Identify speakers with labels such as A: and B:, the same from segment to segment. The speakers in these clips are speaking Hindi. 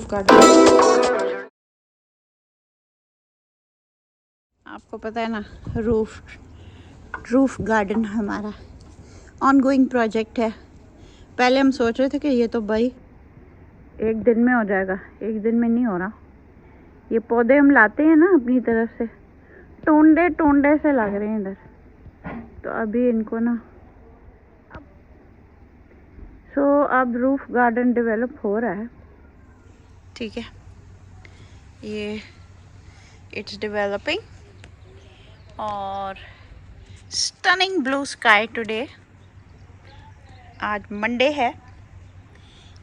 A: Roof garden. आपको पता है ना, रूफ गार्डन हमारा ऑनगोइंग प्रोजेक्ट है। पहले हम सोच रहे थे कि ये तो भाई एक दिन में हो जाएगा, एक दिन में नहीं हो रहा। ये पौधे हम लाते हैं ना अपनी तरफ से, टोंडे टोंडे से लग रहे हैं इधर, तो अभी इनको ना अब रूफ गार्डन डेवलप हो रहा है। ठीक है, ये इट्स डेवलपिंग और स्टनिंग ब्लू स्काई टुडे। आज मंडे है,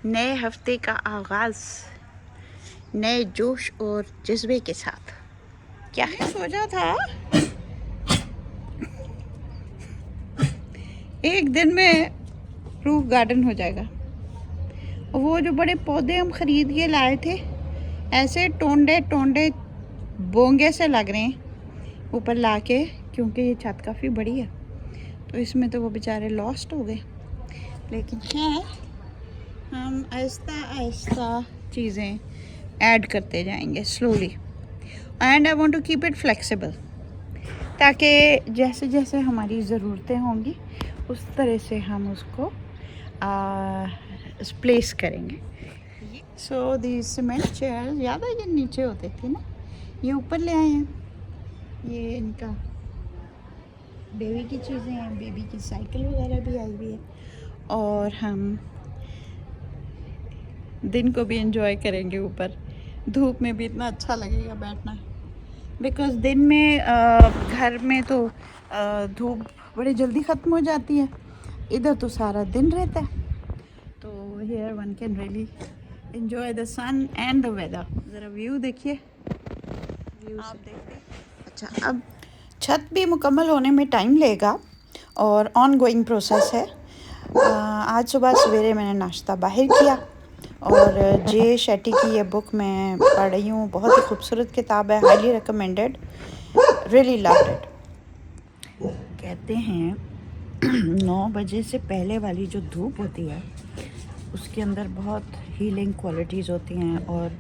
A: नए हफ्ते का आगाज़ नए जोश और जज्बे के साथ। क्या है, सोचा था एक दिन में रूफ गार्डन हो जाएगा। वो जो बड़े पौधे हम ख़रीद के लाए थे, ऐसे टोंडे टोंडे बोंगे से लग रहे हैं ऊपर लाके, क्योंकि ये छत काफ़ी बड़ी है तो इसमें तो वो बेचारे लॉस्ट हो गए। लेकिन है, हम आहिस्ता आहिस्ता चीज़ें ऐड करते जाएंगे slowly, and I want to keep it flexible, ताकि जैसे जैसे हमारी ज़रूरतें होंगी उस तरह से हम उसको प्लेस करेंगे। सो दी सीमेंट चेयर ज़्यादा ये नीचे होते थे ना, ये ऊपर ले आए हैं। ये इनका बेबी की चीज़ें हैं, बेबी की साइकिल वगैरह भी आई हुई है, और हम दिन को भी एंजॉय करेंगे ऊपर। धूप में भी इतना अच्छा लगेगा बैठना, बिकॉज़ दिन में घर में तो धूप बड़ी जल्दी ख़त्म हो जाती है, इधर तो सारा दिन रहता है, तो here one can really enjoy the sun and the weather. ज़रा व्यू देखिए, आप देखते। अच्छा, अब छत भी मुकम्मल होने में टाइम लेगा और ऑन गोइंग प्रोसेस है। आज सुबह सवेरे मैंने नाश्ता बाहर किया, और जे शेट्टी की ये बुक मैं पढ़ रही हूँ, बहुत ही खूबसूरत किताब है, highly recommended, really loved it. कहते हैं 9 बजे से पहले वाली जो धूप होती है उसके अंदर बहुत हीलिंग क्वालिटीज़ होती हैं, और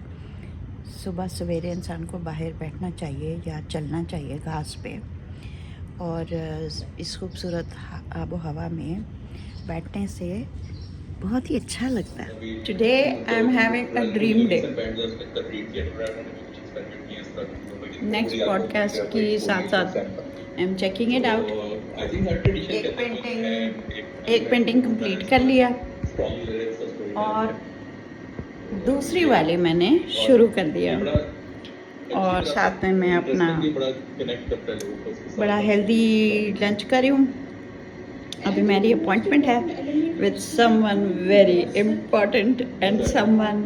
A: सुबह सवेरे इंसान को बाहर बैठना चाहिए या चलना चाहिए घास पे, और इस खूबसूरत आबो हवा में बैठने से बहुत ही अच्छा लगता है। Today I am having a dream day. Next podcast के साथ साथ I am checking it out. एक पेंटिंग कंप्लीट कर लिया, और दूसरी वाली मैंने शुरू कर दिया, और साथ में मैं अपना बड़ा हेल्दी लंच कर रही हूँ। अभी मेरी अपॉइंटमेंट है with someone very important and someone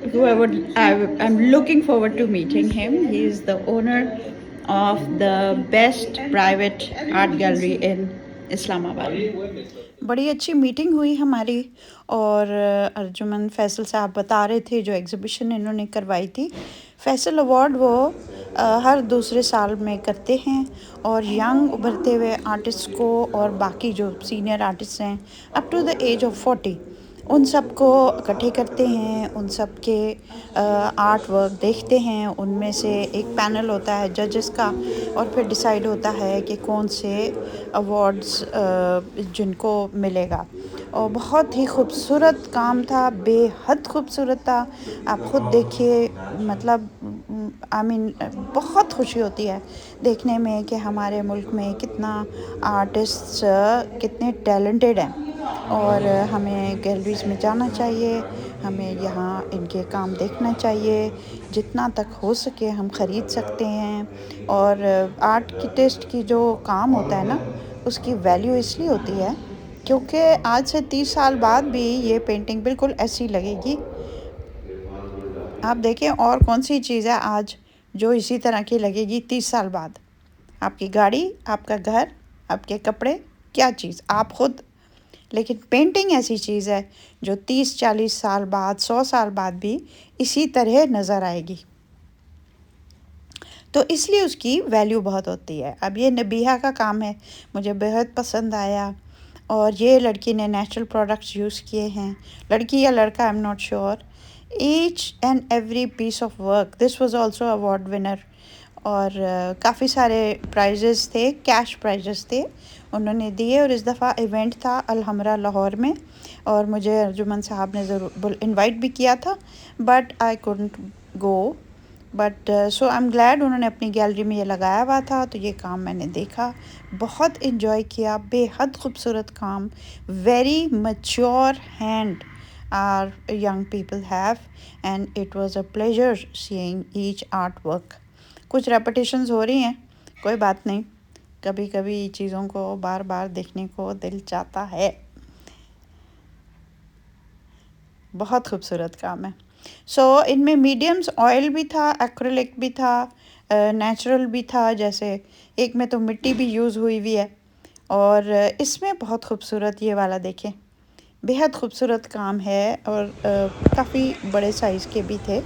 A: who I'm looking forward to meeting him. He is the owner of the best private art gallery in Islamabad. बड़ी अच्छी मीटिंग हुई हमारी, और अर्जुमन फैसल साहब बता रहे थे जो एग्ज़िबिशन इन्होंने करवाई थी। फैसल अवार्ड वो हर दूसरे साल में करते हैं, और यंग उभरते हुए आर्टिस्ट को और बाकी जो सीनियर आर्टिस्ट हैं up to the age of 40, उन सब को इकट्ठे करते हैं, उन सब के आर्ट वर्क देखते हैं। उनमें से एक पैनल होता है जजेस का, और फिर डिसाइड होता है कि कौन से अवार्ड्स जिनको मिलेगा। और बहुत ही खूबसूरत काम था, बेहद खूबसूरत था। आप ख़ुद देखिए, मतलब बहुत खुशी होती है देखने में कि हमारे मुल्क में कितना आर्टिस्ट कितने टैलेंटेड हैं, और हमें गैलरीज़ में जाना चाहिए, हमें यहाँ इनके काम देखना चाहिए। जितना तक हो सके हम ख़रीद सकते हैं, और आर्ट की टेस्ट की जो काम होता है ना, उसकी वैल्यू इसलिए होती है क्योंकि आज से 30 साल बाद भी ये पेंटिंग बिल्कुल ऐसी लगेगी। आप देखें और कौन सी चीज़ है आज जो इसी तरह की लगेगी 30 साल बाद। आपकी गाड़ी, आपका घर, आपके कपड़े, क्या चीज़ आप ख़ुद। लेकिन पेंटिंग ऐसी चीज़ है जो 30-40 साल बाद, 100 साल बाद भी इसी तरह नज़र आएगी, तो इसलिए उसकी वैल्यू बहुत होती है। अब ये नबीहा का काम है, मुझे बेहद पसंद आया, और ये लड़की ने नेचुरल प्रोडक्ट्स यूज़ किए हैं, लड़की या लड़का I am not sure. each and every piece of work. This was also award winner. और काफ़ी सारे प्राइजेस थे, कैश प्राइजेस थे उन्होंने दिए। और इस दफ़ा इवेंट था अलहमरा लाहौर में, और मुझे अर्जुमन साहब ने ज़रूर इनवाइट भी किया था, but I couldn't go. But so I am glad उन्होंने अपनी गैलरी में ये लगाया हुआ था, तो ये काम मैंने देखा, बहुत इन्जॉय किया, बेहद खूबसूरत काम, very mature hand are young people have, and it was a pleasure seeing each artwork. कुछ रेपिटेशंस हो रही हैं, कोई बात नहीं, कभी कभी चीज़ों को बार बार देखने को दिल चाहता है। बहुत खूबसूरत काम है। सो इनमें मीडियम्स ऑयल भी था, एक्रिलिक भी था, नेचुरल भी था, जैसे एक में तो मिट्टी भी यूज़ हुई हुई है, और इसमें बहुत खूबसूरत ये वाला देखें, बेहद खूबसूरत काम है, और काफ़ी बड़े साइज़ के भी थे।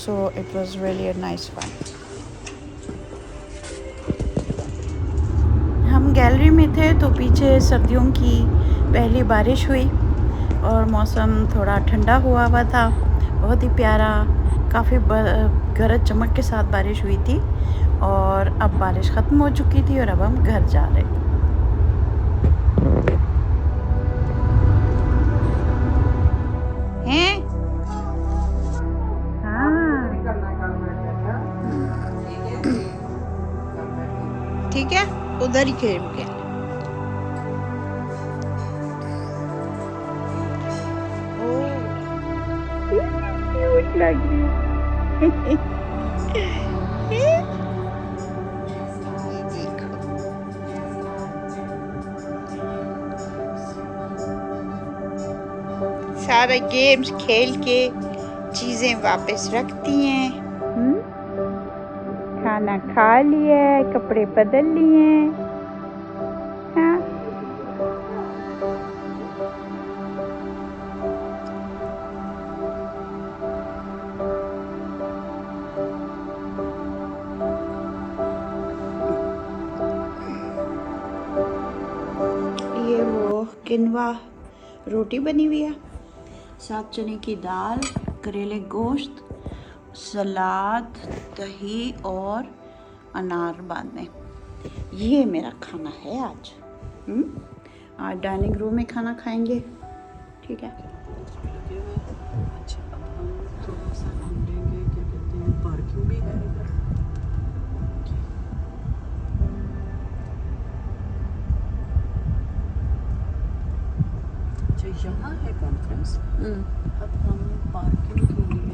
A: So it was really a nice one. हम गैलरी में थे तो पीछे सर्दियों की पहली बारिश हुई, और मौसम थोड़ा ठंडा हुआ हुआ था, बहुत ही प्यारा, काफ़ी गरज चमक के साथ बारिश हुई थी। और अब बारिश ख़त्म हो चुकी थी और अब हम घर जा रहे हैं। हाँ, ठीक है, उधर ही खेल के। क्यूट लग रही है। ये देखो, सारे गेम्स खेल के चीज़ें वापस रखती हैं। खाना खा लिया है, कपड़े बदल लिए हैं। हाँ, ये वो किनवा रोटी बनी हुई है, साथ चने की दाल, करेले गोश्त, सलाद, दही और अनार बाद में। ये मेरा खाना है आज। आज डाइनिंग रूम में खाना खाएंगे, ठीक है।
B: अच्छा, अब हम थोड़ा सा ढूंढेंगे, क्या कहते हैं, पार्किंग भी है इधर। अच्छा, यहाँ है कॉन्फ्रेंस। अब हम पार्किंग के लिए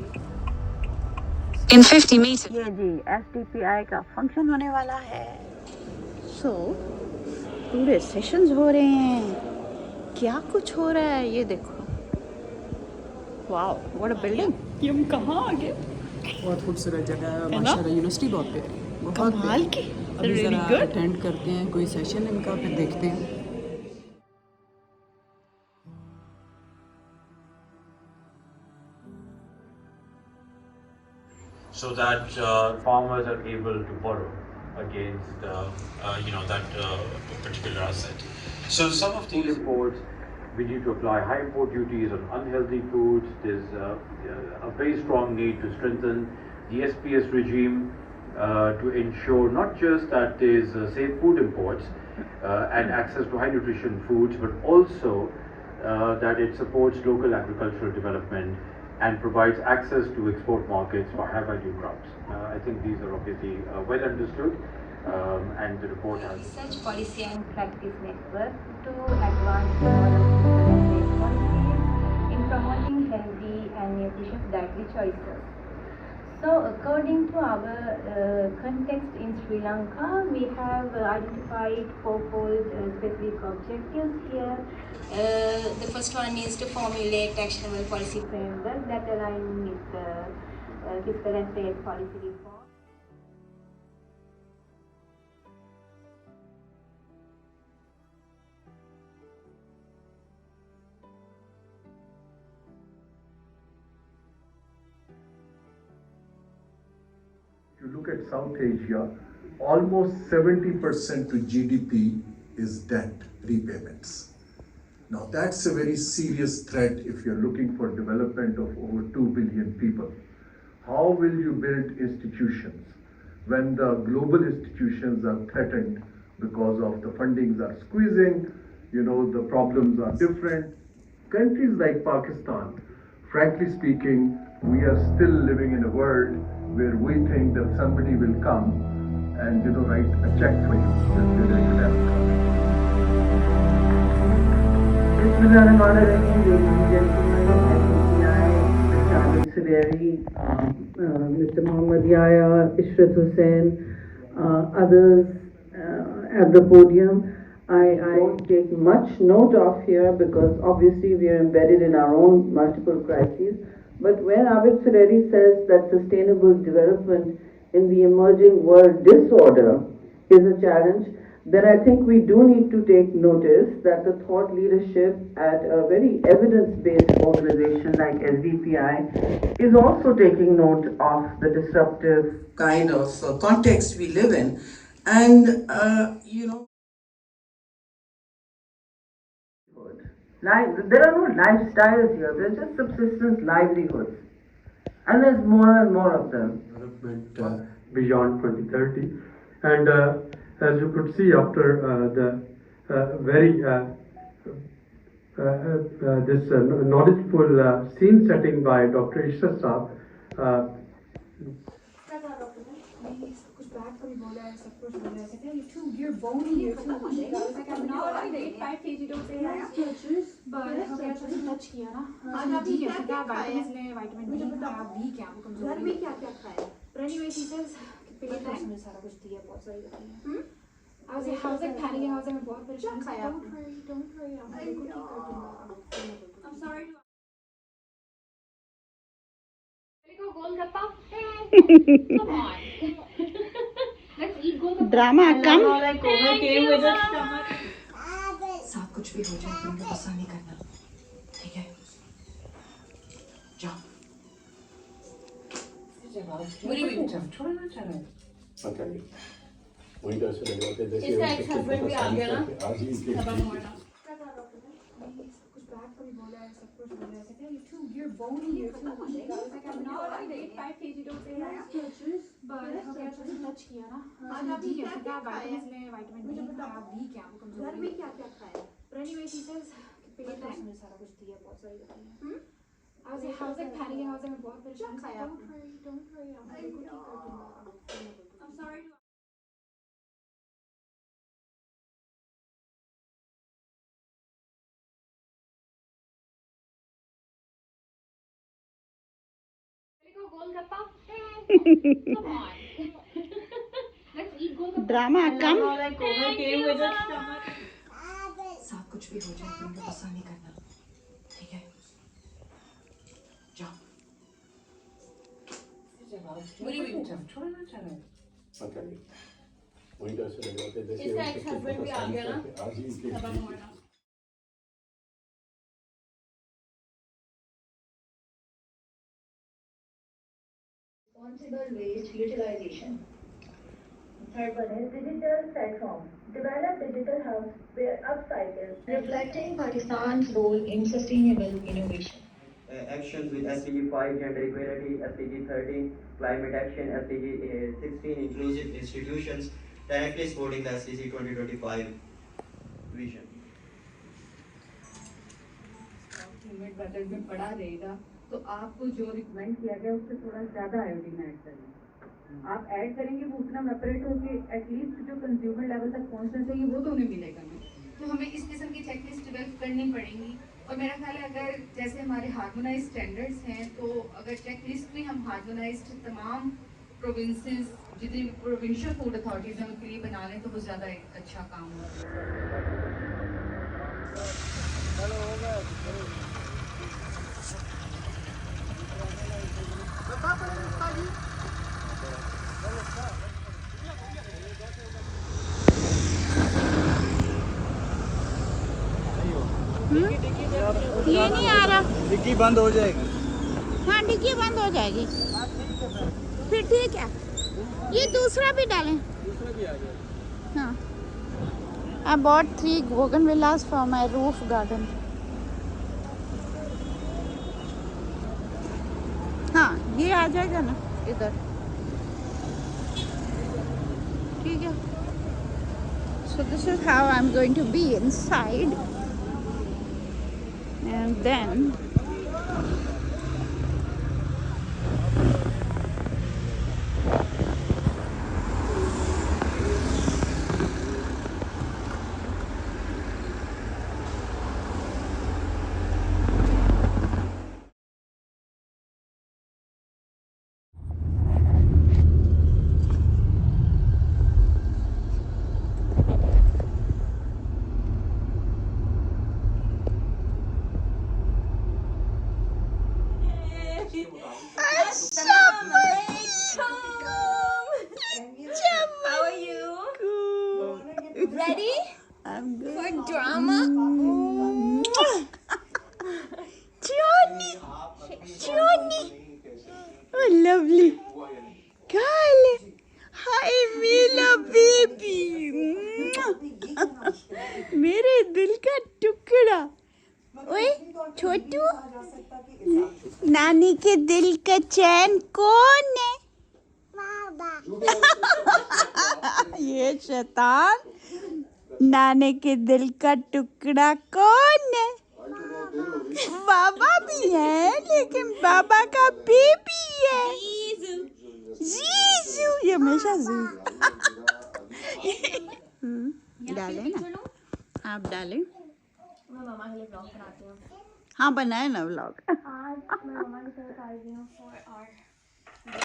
A: In 50 meters ये जी SDPI का फंक्शन होने वाला है। सो पूरे सेशंस हो रहे हैं, क्या कुछ हो रहा है ये देखो। Wow, what a building. ये हम कहाँ आ गए?
B: बहुत खूबसूरत जगह है माशाल्लाह, यूनिवर्सिटी बहुत प्यारी, बहुत
A: कमाल
B: प्यारी।
A: की,
B: अभी
A: really
B: ज़रा
A: good।
B: अटेंड करते हैं कोई सेशन इनका, फिर देखते हैं।
C: so that farmers are able to borrow against that particular asset. So some of these imports, we need to apply high import duties on unhealthy foods. There's a very strong need to strengthen the SPS regime to ensure not just that there's safe food imports and access to high nutrition foods, but also that it supports local agricultural development and provides access to export markets for high value crops. I think these are obviously well understood, and the report has
D: Research Policy and Practice Network to advance the development policies in promoting healthy and nutritious dietary choices. So, according to our context in Sri Lanka, we have identified fourfold specific objectives here. The first one is to formulate actionable policy framework that align with fiscal and trade policy reform.
E: If you look at South Asia, almost 70% to GDP is debt repayments. Now that's a very serious threat if you're looking for development of over 2 billion people. How will you build institutions when the global institutions are threatened because of the fundings are squeezing, the problems are different. Countries like Pakistan, frankly speaking, we are still living in a world where we think that somebody will come and write a check for you. That they will have
B: Bismillahirrahmanirrahim, ladies and gentlemen, SBI, Mr. Abid Suleri, Mr. Muhammad Yahya, Ishrat Hussain, others at the podium. I take much note of here because obviously we are embedded in our own multiple crises. But when Abid Suleri says that sustainable development in the emerging world disorder is a challenge, then I think we do need to take notice that the thought leadership at a very evidence-based organization like SDPI is also taking note of the disruptive kind of context we live in. And, there are no lifestyles here, they're just subsistence livelihoods. And there's more and more of them.
F: Development beyond 2030. And as you could see after the very this knowledgeful scene setting by Dr. Ishrat Saab,
G: You're bony, you're too weak. I was like, I'm not, I weighed 5 kg, don't say that. But हमने अच्छा से touch किया ना. आज आप ठीक है, क्या vitamins ले, vitamin D आप weak हैं, आपको कमजोरी. घर में क्या खाया? But anyway, she says पेट में उसने सारा कुछ दिया, बहुत सारी दवाइयाँ. I was like panicking, I was like मैं बहुत परेशान खाया. Don't worry, I'm ठीक कर दूँगा. I'm sorry. Go Golgappa. Come on. Let's eat Golgappa.
A: Drama come.
B: साथ कुछ भी हो जाए तुमको गुस्सा नहीं करना, ठीक है? जाओ. छोड़ना चाह रहा है.
H: Okay. Windows से लगवाते जैसे
G: इसका ex-husband भी आ गया ना?
H: आज ही इसलिए
G: कुछ back का भी बोला है, सब कुछ बोला है. You're bony, you're too weak. I was like, I'm not, I weighed 5 kg, don't say that. But हमने अच्छा से touch किया ना. आज आप ठीक है, क्या vitamins ले, vitamin D आप weak हैं, आपको कमजोरी. घर में क्या खाया? But anyway, she says पेट में उसने सारा कुछ दिया, बहुत सारी दवाइयाँ. I was like panicking, I was like मैं बहुत परेशान खाया. Don't worry, I'm ठीक कर दूँगा. I'm sorry. Go Golgappa. Come on. Let's eat Golgappa.
A: Drama come.
B: साथ कुछ भी हो जाए तुमको गुस्सा नहीं करना, ठीक है? जाओ. छोड़ना चाह रहा है.
H: Okay. Windows से लगवाते जैसे
G: इसका ex-husband भी आ गया ना?
H: आज ही इसलिए
I: Responsible waste utilization. Third one is digital platform. Develop digital hubs where upcycle, reflecting Pakistan's role in sustainable innovation.
J: Actions with SDG 5, gender equality, SDG 13, climate action, SDG 16, inclusive institutions, directly supporting the SDG 2025 vision.
B: Human budget में पड़ा रहेगा तो आपको जो रिकमेंड किया गया उससे थोड़ा ज़्यादा आयोडीन ऐड करना. आप ऐड करेंगे वो उतना वेपरेट होके एटलीस्ट जो कंज्यूमर लेवल तक पहुंचना चाहिए वो तो उन्हें मिलेगा ना.
K: तो हमें इस किस्म की चेकलिस्ट डेवलप करनी पड़ेंगी. और मेरा ख्याल है अगर जैसे हमारे हार्मोनाइज स्टैंडर्ड्स हैं तो अगर चेकलिस्ट भी हम हार्मोनाइज्ड तमाम प्रोविंसेस जितनी प्रोविंशियल फूड अथॉरिटीज़ हैं उनके लिए बना लें तो वो ज़्यादा एक अच्छा काम होगा.
A: ये नहीं आ रहा.
J: डिग्गी बंद हो जाएगी.
A: हाँ डिग्गी बंद हो जाएगी. फिर ठीक है. ये दूसरा भी डालें.
J: दूसरा भी आ गया.
A: हाँ I bought 3 bougainvillas for my roof garden. हाँ ये आ जाएगा ना इधर, ठीक है. So this is how I'm going to be inside, and then
G: How are you? Ready
A: I'm good.
G: for drama?
A: Johnny, Johnny, oh lovely, Kyle, hi Mila baby, मेरे दिल का टुकड़ा. ओए छोटू, नानी के दिल का चैन कौन है? ये शैतान, नानी के दिल का टुकड़ा कौन है? बाबा भी है, लेकिन बाबा का बेबी है जीजू. ये हमेशा डाले ना, आप डालें.
G: मैं मामा के लिए ब्लॉग बनाती हूँ.
A: हाँ बनाए ना व्लॉग.
G: आज मैं मामा के साथ आई हूँ for our